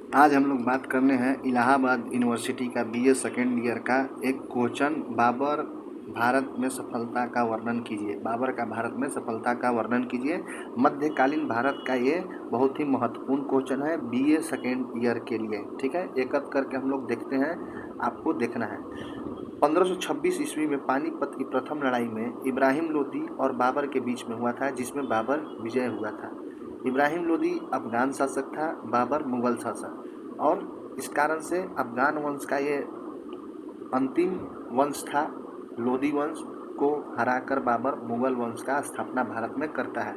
आज हम लोग बात करने हैं इलाहाबाद यूनिवर्सिटी का बीए सेकेंड ईयर का एक क्वेश्चन। बाबर भारत में सफलता का वर्णन कीजिए। बाबर का भारत में सफलता का वर्णन कीजिए। मध्यकालीन भारत का ये बहुत ही महत्वपूर्ण क्वेश्चन है बीए सेकेंड ईयर के लिए। ठीक है, एक एक करके हम लोग देखते हैं, आपको देखना है। 1526 ईस्वी में पानीपत की प्रथम लड़ाई में इब्राहिम लोदी और बाबर के बीच में हुआ था, जिसमें बाबर विजय हुआ था। इब्राहिम लोदी अफगान शासक था, बाबर मुगल शासक, और इस कारण से अफगान वंश का ये अंतिम वंश था। लोदी वंश को हराकर बाबर मुगल वंश का स्थापना भारत में करता है।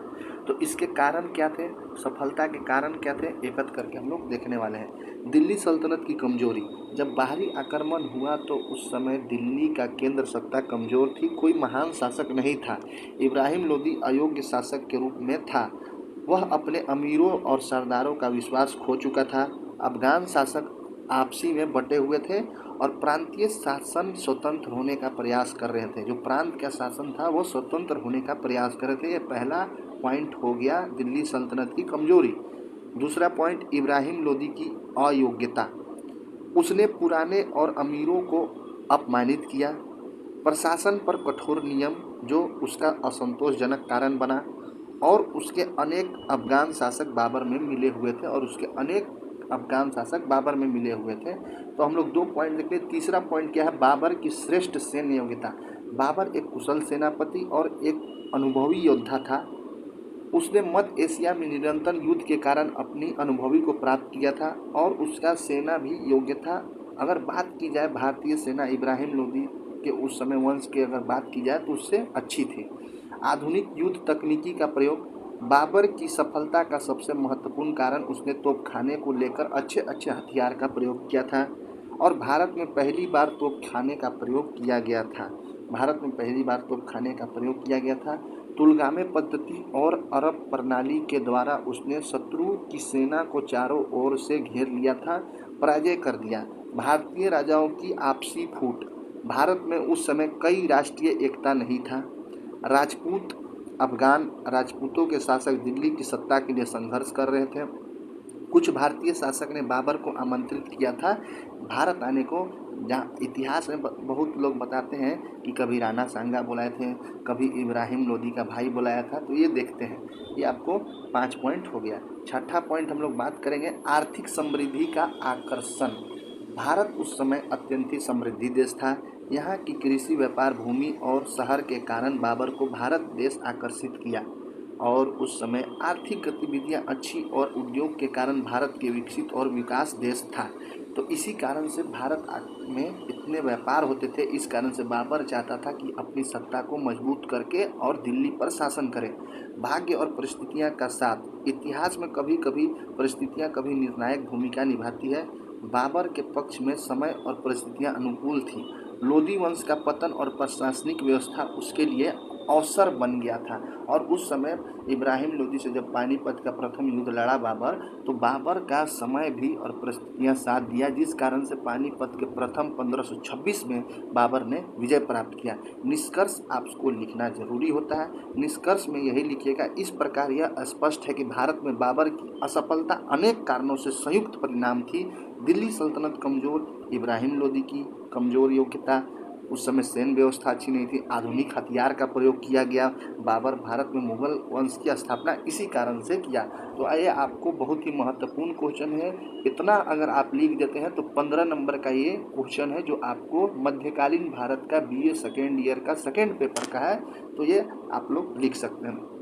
तो इसके कारण क्या थे, सफलता के कारण क्या थे, एकत्र करके हम लोग देखने वाले हैं। दिल्ली सल्तनत की कमजोरी। जब बाहरी आक्रमण हुआ तो उस समय दिल्ली का केंद्र सत्ता कमजोर थी, कोई महान शासक नहीं था। इब्राहिम लोदी अयोग्य शासक के रूप में था। वह अपने अमीरों और सरदारों का विश्वास खो चुका था। अफगान शासक आपसी में बटे हुए थे और प्रांतीय शासन स्वतंत्र होने का प्रयास कर रहे थे। जो प्रांत का शासन था वो स्वतंत्र होने का प्रयास कर रहे थे। ये पहला पॉइंट हो गया दिल्ली सल्तनत की कमजोरी। दूसरा पॉइंट, इब्राहिम लोदी की अयोग्यता। उसने पुराने और अमीरों को अपमानित किया। प्रशासन पर कठोर नियम जो उसका असंतोषजनक कारण बना, और उसके अनेक अफगान शासक बाबर में मिले हुए थे तो हम लोग 2 पॉइंट देखते हैं। तीसरा पॉइंट क्या है, बाबर की श्रेष्ठ सैन्य योग्यता। बाबर एक कुशल सेनापति और एक अनुभवी योद्धा था। उसने मध्य एशिया में निरंतर युद्ध के कारण अपनी अनुभवी को प्राप्त किया था और उसका सेना भी योग्य था। अगर बात की जाए भारतीय सेना इब्राहिम लोदी के उस समय वंश की अगर बात की जाए तो उससे अच्छी थी। आधुनिक युद्ध तकनीकी का प्रयोग। बाबर की सफलता का सबसे महत्वपूर्ण कारण उसने तोपखाने को लेकर अच्छे अच्छे हथियार का प्रयोग किया था, और भारत में पहली बार तोपखाने का प्रयोग किया गया था। तुलगामे पद्धति और अरब प्रणाली के द्वारा उसने शत्रु की सेना को चारों ओर से घेर लिया था, पराजय कर दिया। भारतीय राजाओं की आपसी फूट। भारत में उस समय कई राष्ट्रीय एकता नहीं था। राजपूत अफगान राजपूतों के शासक दिल्ली की सत्ता के लिए संघर्ष कर रहे थे। कुछ भारतीय शासक ने बाबर को आमंत्रित किया था भारत आने को, जहाँ इतिहास में बहुत लोग बताते हैं कि कभी राणा सांगा बुलाए थे, कभी इब्राहिम लोदी का भाई बुलाया था। तो ये देखते हैं, ये आपको 5 पॉइंट हो गया। छठा पॉइंट हम लोग बात करेंगे, आर्थिक समृद्धि का आकर्षण। भारत उस समय अत्यंत ही समृद्धि देश था। यहाँ की कृषि, व्यापार, भूमि और शहर के कारण बाबर को भारत देश आकर्षित किया, और उस समय आर्थिक गतिविधियां अच्छी और उद्योग के कारण भारत के विकसित और विकास देश था। तो इसी कारण से भारत में इतने व्यापार होते थे। इस कारण से बाबर चाहता था कि अपनी सत्ता को मजबूत करके और दिल्ली पर शासन करे। भाग्य और परिस्थितियां का साथ। इतिहास में कभी कभी परिस्थितियां कभी निर्णायक भूमिका निभाती है। बाबर के पक्ष में समय और परिस्थितियां अनुकूल थी। लोदी वंश का पतन और प्रशासनिक व्यवस्था उसके लिए अवसर बन गया था। और उस समय इब्राहिम लोदी से जब पानीपत का प्रथम युद्ध लड़ा बाबर, तो बाबर का समय भी और परिस्थितियां साथ दिया, जिस कारण से पानीपत के प्रथम 1526 में बाबर ने विजय प्राप्त किया। निष्कर्ष आपको लिखना जरूरी होता है। निष्कर्ष में यही लिखिएगा, इस प्रकार यह स्पष्ट है कि भारत में बाबर की असफलता अनेक कारणों से संयुक्त परिणाम थी। दिल्ली सल्तनत कमजोर, इब्राहिम लोदी की कमजोर योग्यता, उस समय सैन्य व्यवस्था अच्छी नहीं थी, आधुनिक हथियार का प्रयोग किया गया, बाबर भारत में मुगल वंश की स्थापना इसी कारण से किया। तो ये आपको बहुत ही महत्वपूर्ण क्वेश्चन है। इतना अगर आप लिख देते हैं तो 15 नंबर का ये क्वेश्चन है, जो आपको मध्यकालीन भारत का बीए सेकेंड ईयर का सेकेंड पेपर का है। तो ये आप लोग लिख सकते हैं।